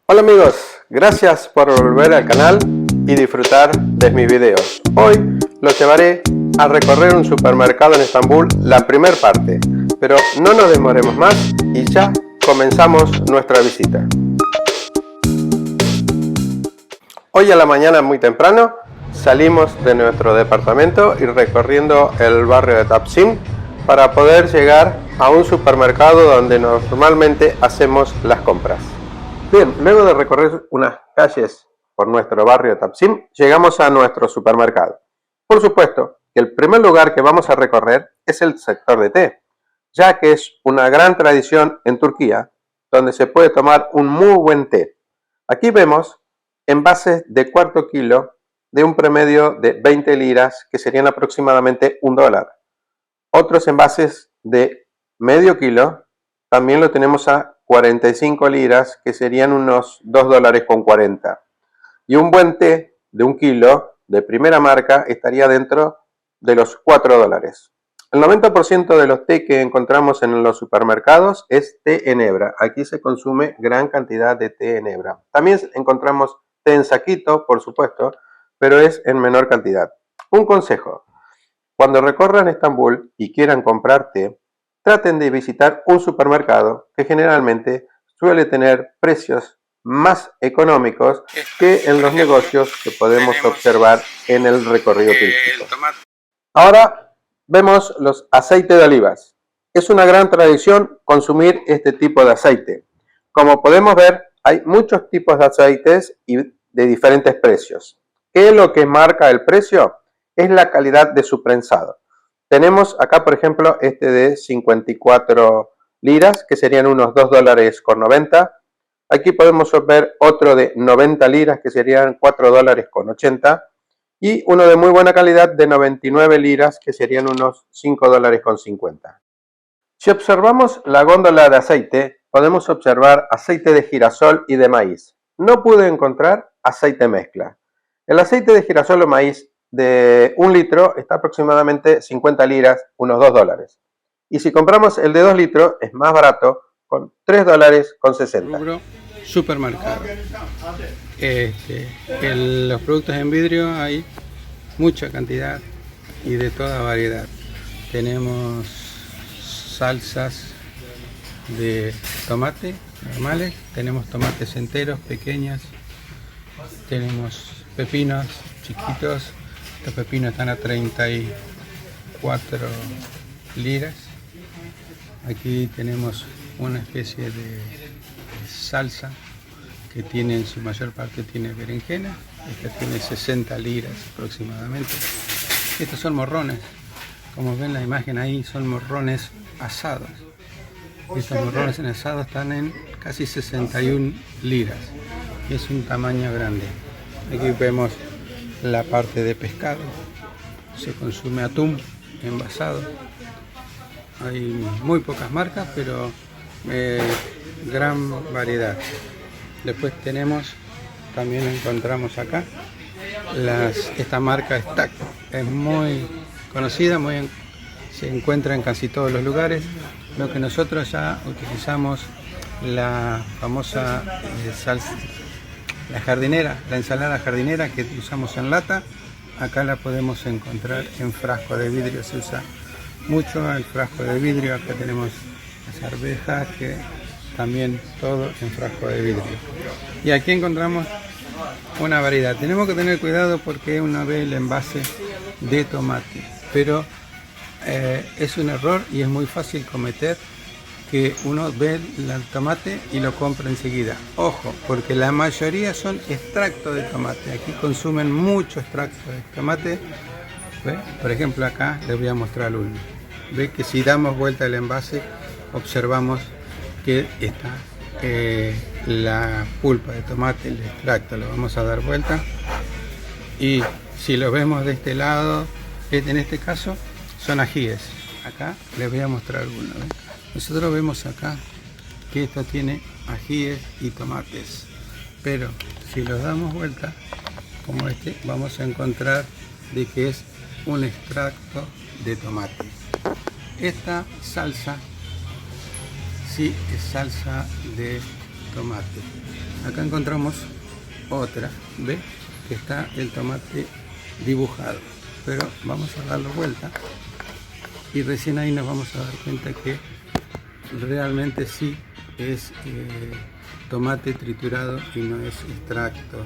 Hola amigos, gracias por volver al canal y disfrutar de mis videos. Hoy los llevaré a recorrer un supermercado en Estambul, la primera parte, pero no nos demoremos más y ya comenzamos nuestra visita. Hoy a la mañana muy temprano salimos de nuestro departamento y recorriendo el barrio de Taksim para poder llegar a un supermercado donde normalmente hacemos las compras. Bien, luego de recorrer unas calles por nuestro barrio de Taksim, llegamos a nuestro supermercado. Por supuesto que el primer lugar que vamos a recorrer es el sector de té, ya que es una gran tradición en Turquía, donde se puede tomar un muy buen té. Aquí vemos envases de cuarto kilo de un promedio de 20 liras, que serían aproximadamente $1. Otros envases de medio kilo también lo tenemos a 45 liras, que serían unos $2,40. Y un buen té de 1 kilo de primera marca estaría dentro de los $4. El 90% de los té que encontramos en los supermercados es té en hebra. Aquí se consume gran cantidad de té en hebra. También encontramos té en saquito, por supuesto, pero es en menor cantidad. Un consejo: cuando recorran Estambul y quieran comprar té, traten de visitar un supermercado que generalmente suele tener precios más económicos que en los negocios que podemos observar en el recorrido turístico. Ahora vemos los aceites de olivas. Es una gran tradición consumir este tipo de aceite. Como podemos ver, hay muchos tipos de aceites y de diferentes precios. ¿Qué es lo que marca el precio? Es la calidad de su prensado. Tenemos acá, por ejemplo, este de 54 liras, que serían unos $2,90. Aquí podemos ver otro de 90 liras, que serían $4,80. Y uno de muy buena calidad de 99 liras, que serían unos $5,50. Si observamos la góndola de aceite, podemos observar aceite de girasol y de maíz. No pude encontrar aceite mezcla. El aceite de girasol o maíz de 1 litro está aproximadamente 50 liras, unos $2. Y si compramos el de 2 litros, es más barato, con $3,60. Rubro supermercado. Los productos en vidrio hay mucha cantidad y de toda variedad. Tenemos salsas de tomate normales, tenemos tomates enteros, pequeños, tenemos pepinos chiquitos. Estos pepinos están a 34 liras. Aquí tenemos una especie de salsa que tiene, en su mayor parte tiene berenjena. Esta tiene 60 liras aproximadamente. Estos son morrones, como ven la imagen ahí, son morrones asados. Estos morrones en asado están en casi 61 liras. Es un tamaño grande. Aquí vemos la parte de pescado. Se consume atún envasado. Hay muy pocas marcas, pero gran variedad. Después también encontramos acá esta marca Stack. Es muy conocida, se encuentra en casi todos los lugares. Lo que nosotros ya utilizamos, la famosa salsa, la ensalada jardinera que usamos en lata, acá la podemos encontrar en frasco de vidrio. Se usa mucho el frasco de vidrio. Acá tenemos las arvejas, que también todo en frasco de vidrio. Y aquí encontramos una variedad. Tenemos que tener cuidado porque uno ve el envase de tomate, pero es un error y es muy fácil cometer que uno ve el tomate y lo compra enseguida. Ojo, porque la mayoría son extractos de tomate. Aquí consumen mucho extracto de tomate. ¿Ve? Por ejemplo, acá les voy a mostrar uno. Ve que si damos vuelta el envase, observamos que está la pulpa de tomate, el extracto. Lo vamos a dar vuelta y si lo vemos de este lado, en este caso son ajíes. Acá les voy a mostrar uno. ¿Ve? Nosotros vemos acá que esto tiene ajíes y tomates, pero si los damos vuelta como este, vamos a encontrar de que es un extracto de tomate. Esta salsa sí es salsa de tomate. Acá encontramos otra, ¿ve? Que está el tomate dibujado, pero vamos a darlo vuelta y recién ahí nos vamos a dar cuenta que realmente sí es tomate triturado y no es extracto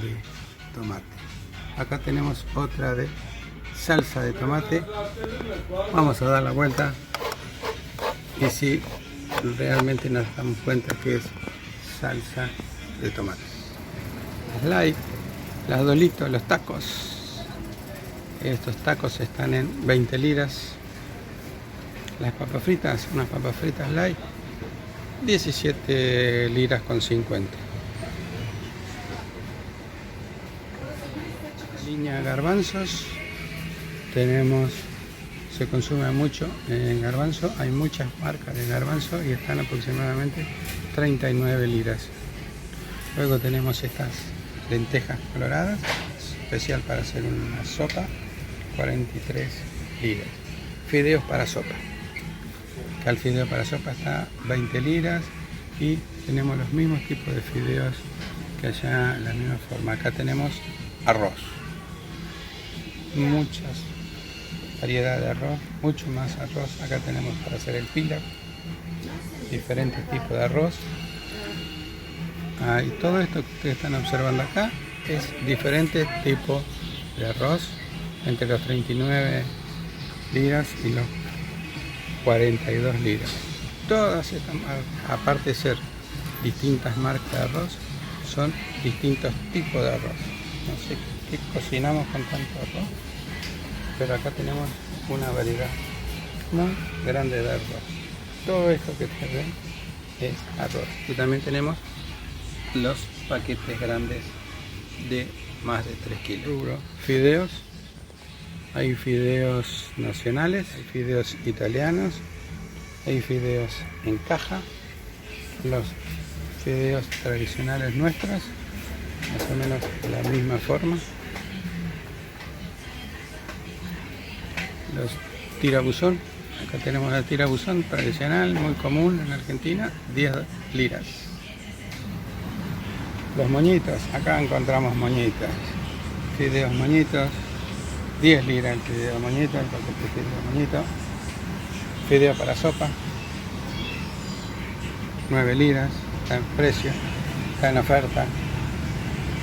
de tomate. Acá tenemos otra de salsa de tomate. Vamos a dar la vuelta y sí, realmente nos damos cuenta que es salsa de tomate. Las light, las dolitos, los tacos. Estos tacos están en 20 liras. Las papas fritas, unas papas fritas light, 17 liras con 50. Línea garbanzos. Tenemos, se consume mucho en garbanzo, hay muchas marcas de garbanzo y están aproximadamente 39 liras. Luego tenemos estas lentejas coloradas, especial para hacer una sopa, 43 liras. Fideos para sopa. Acá el fideo para sopa está 20 liras y tenemos los mismos tipos de fideos que allá en la misma forma. Acá tenemos arroz. Muchas variedades de arroz, mucho más arroz. Acá tenemos para hacer el pilaf, diferentes tipos de arroz. Y todo esto que ustedes están observando acá es diferentes tipos de arroz, entre los 39 liras y los 42 liras. Todas estas marcas, aparte de ser distintas marcas de arroz, son distintos tipos de arroz. No sé qué cocinamos con tanto arroz, pero acá tenemos una variedad muy grande de arroz. Todo esto que ustedes ven es arroz. Y también tenemos los paquetes grandes de más de 3 kilos. Fideos. Hay fideos nacionales, hay fideos italianos, hay fideos en caja, los fideos tradicionales nuestros, más o menos de la misma forma. Los tirabuzón, acá tenemos el tirabuzón tradicional, muy común en Argentina, 10 liras. Los moñitos, acá encontramos moñitos, fideos moñitos, 10 liras el fideo moñito, el paquete de fideo moñito. Fideo para sopa, 9 liras, está en precio, está en oferta.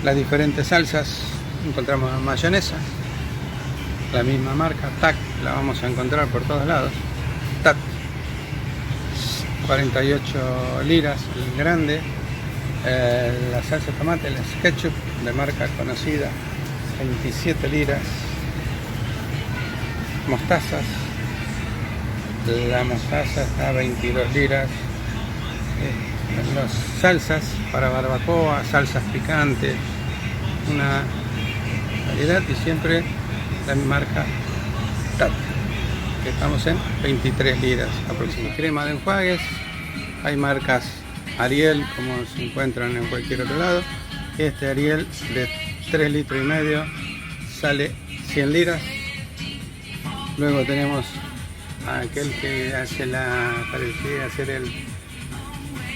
Las diferentes salsas, encontramos mayonesa, la misma marca, TAC, la vamos a encontrar por todos lados. TAC, 48 liras, el grande. La salsa de tomate, el ketchup de marca conocida, 27 liras. Mostazas, la mostaza está a 22 liras. Las salsas para barbacoa, salsas picantes, una variedad y siempre la marca TAT, que estamos en 23 liras aproximadamente. Crema de enjuagues, hay marcas Ariel como se encuentran en cualquier otro lado. Este Ariel de 3 litros y medio sale 100 liras. Luego tenemos a aquel que hace parecía hacer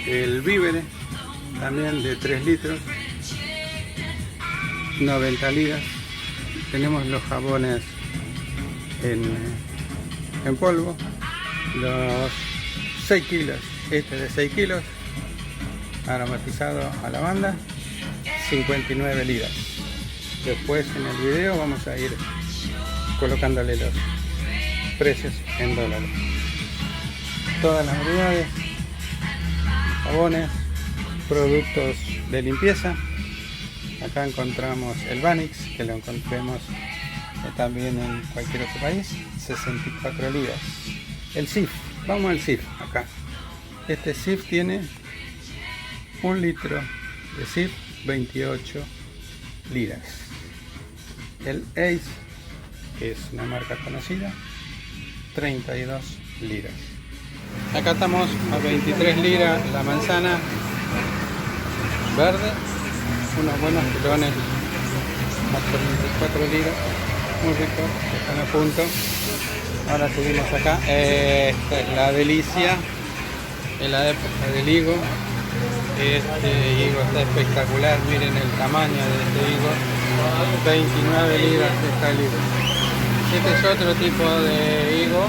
el vívere, también de 3 litros, 90 liras. Tenemos los jabones en polvo, los 6 kilos, este de 6 kilos, aromatizado a lavanda, 59 liras. Después en el video vamos a ir colocándole los precios en dólares. Todas las variedades, jabones, productos de limpieza. Acá encontramos el Vanix, que lo encontremos también en cualquier otro país, 64 liras. El Cif, vamos al Cif acá. Este Cif tiene 1 litro de Cif, 28 liras. El Ace, que es una marca conocida, 32 liras. Acá estamos a 23 liras la manzana verde, unos buenos pilones a 34 liras, muy ricos, están a punto. Ahora subimos acá, esta es la delicia, en la época del higo, Este higo está espectacular, miren el tamaño de este higo. 29 libras esta libra. Este es otro tipo de higo,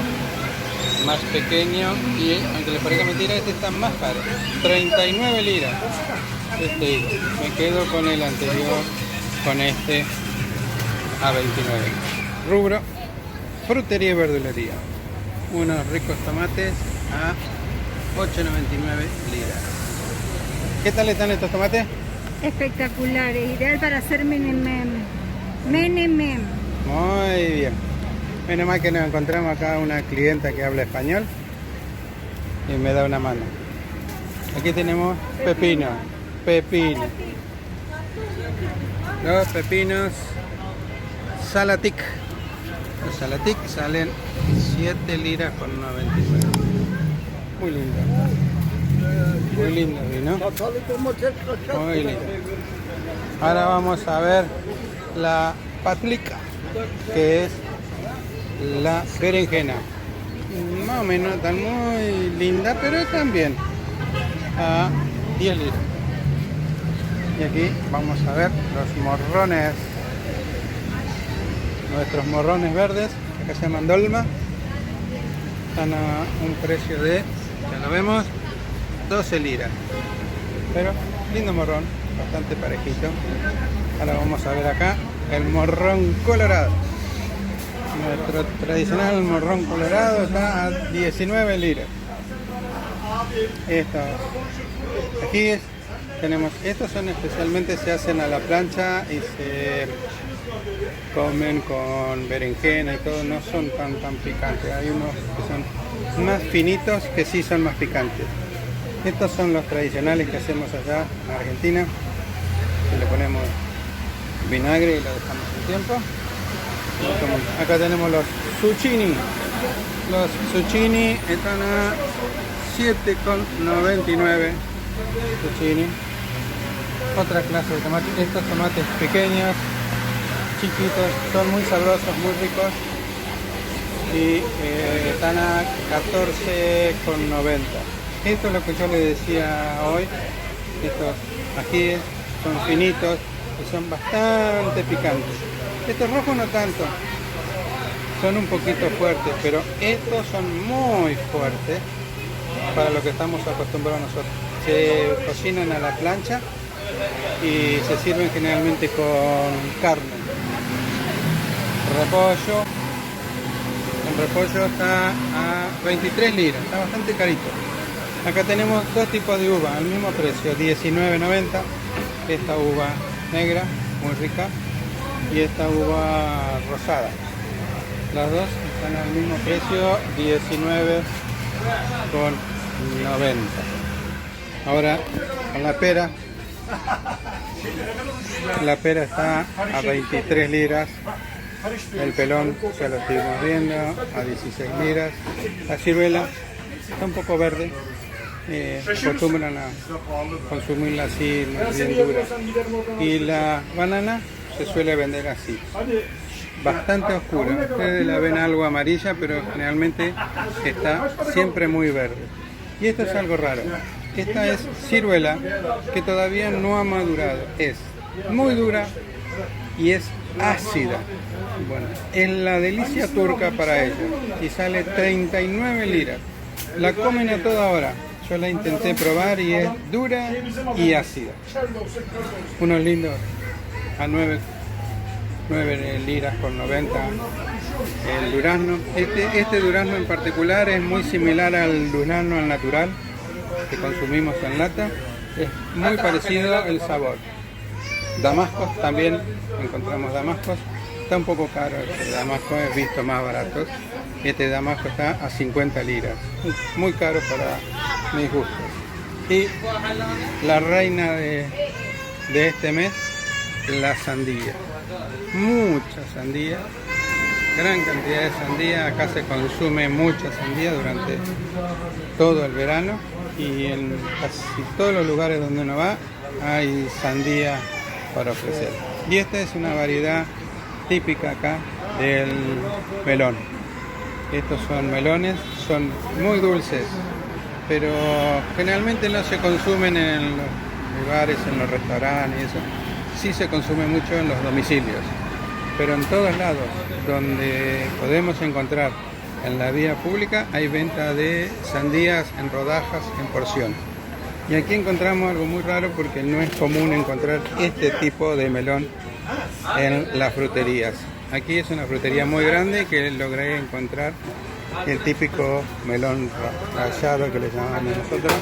más pequeño, y aunque les parezca mentira, este está más caro. 39 libras este higo. Me quedo con el anterior, con este a 29. Rubro, frutería y verdulería. Unos ricos tomates a 8,99 libras. ¿Qué tal están estos tomates? Espectaculares, ideal para hacer menemem. Menemem. Muy bien. Menos mal que nos encontramos acá una clienta que habla español y me da una mano. Aquí tenemos pepino. Pepino. Los pepinos Salatic. Los Salatic salen 7 liras con 99. Muy lindo. Muy lindo, ¿no? Muy lindo. Ahora vamos a ver la patlica, que es la berenjena. Más o menos tan muy linda, pero también a 10 liras. Y aquí vamos a ver los morrones. Nuestros morrones verdes, acá se llaman dolma. Están a un precio de, ya lo vemos, 12 liras. Pero lindo morrón, bastante parejito. Ahora vamos a ver acá el morrón colorado. Nuestro tradicional morrón colorado está a 19 liras. Estos aquí tenemos, estos son especialmente, se hacen a la plancha y se comen con berenjena y todo, no son tan picantes. Hay unos que son más finitos que sí son más picantes. Estos son los tradicionales que hacemos allá en Argentina, que le ponemos vinagre y lo dejamos un tiempo. Acá tenemos los zucchini. Los zucchini están a 7,99 zucchini. Otra clase de tomate. Estos tomates pequeños, chiquitos, son muy sabrosos, muy ricos. Y están a 14,90. Esto es lo que yo les decía hoy. Estos ajíes son finitos y son bastante picantes. Estos rojos no tanto, son un poquito fuertes, pero estos son muy fuertes para lo que estamos acostumbrados nosotros. Se cocinan a la plancha y se sirven generalmente con carne. Repollo. El repollo está a 23 liras, está bastante carito. Acá tenemos dos tipos de uva al mismo precio, 19,90. Esta uva negra, muy rica, y esta uva rosada. Las dos están al mismo precio, 19,90. Ahora con la pera. La pera está a 23 liras. El pelón, ya lo estuvimos viendo, a 16 liras. La ciruela está un poco verde. Acostumbran a consumirla así, bien dura. Y la banana se suele vender así, bastante oscura. Ustedes la ven algo amarilla, pero generalmente está siempre muy verde. Y esto es algo raro. Esta es ciruela que todavía no ha madurado. Es muy dura y es ácida. Bueno, es la delicia turca para ellos y sale 39 liras. La comen a toda hora. Yo la intenté probar y es dura y ácida. Unos lindos a 9 liras con 90 el durazno. Este durazno en particular es muy similar al durazno al natural que consumimos en lata. Es muy parecido el sabor. Damascos también encontramos damascos. Está un poco caro este damasco, he visto más baratos. Este damasco está a 50 liras. Muy caro para mis gustos. Y la reina de este mes, la sandía. Mucha sandía, gran cantidad de sandía. Acá se consume mucha sandía durante todo el verano y en casi todos los lugares donde uno va hay sandía para ofrecer. Y esta es una variedad típica acá del melón. Estos son melones, son muy dulces, pero generalmente no se consumen en los lugares, en los restaurantes y eso. Sí se consume mucho en los domicilios, pero en todos lados donde podemos encontrar en la vía pública hay venta de sandías en rodajas, en porción. Y aquí encontramos algo muy raro porque no es común encontrar este tipo de melón en las fruterías. Aquí es una frutería muy grande que logré encontrar el típico melón rallado que le llamamos nosotros,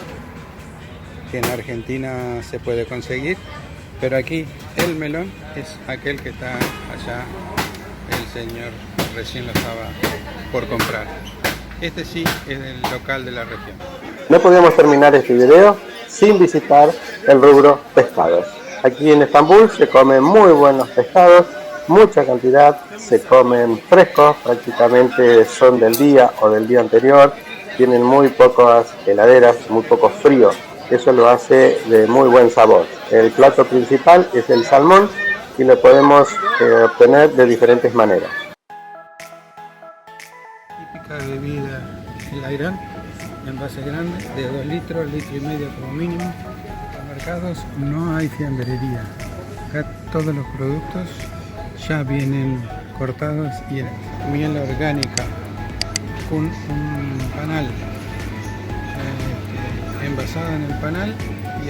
que en Argentina se puede conseguir, pero aquí el melón es aquel que está allá, el señor recién lo estaba por comprar. Este sí es el local de la región. No podíamos terminar este video sin visitar el rubro pescados. Aquí en Estambul se comen muy buenos pescados, mucha cantidad, se comen frescos, prácticamente son del día o del día anterior, tienen muy pocas heladeras, muy poco frío, eso lo hace de muy buen sabor. El plato principal es el salmón y lo podemos obtener de diferentes maneras. Típica bebida, el ayran, envase grande, de 2 litros, litro y medio como mínimo. En los mercados no hay fiambrería. Acá todos los productos ya vienen cortados y miel orgánica, un panal, envasada en el panal y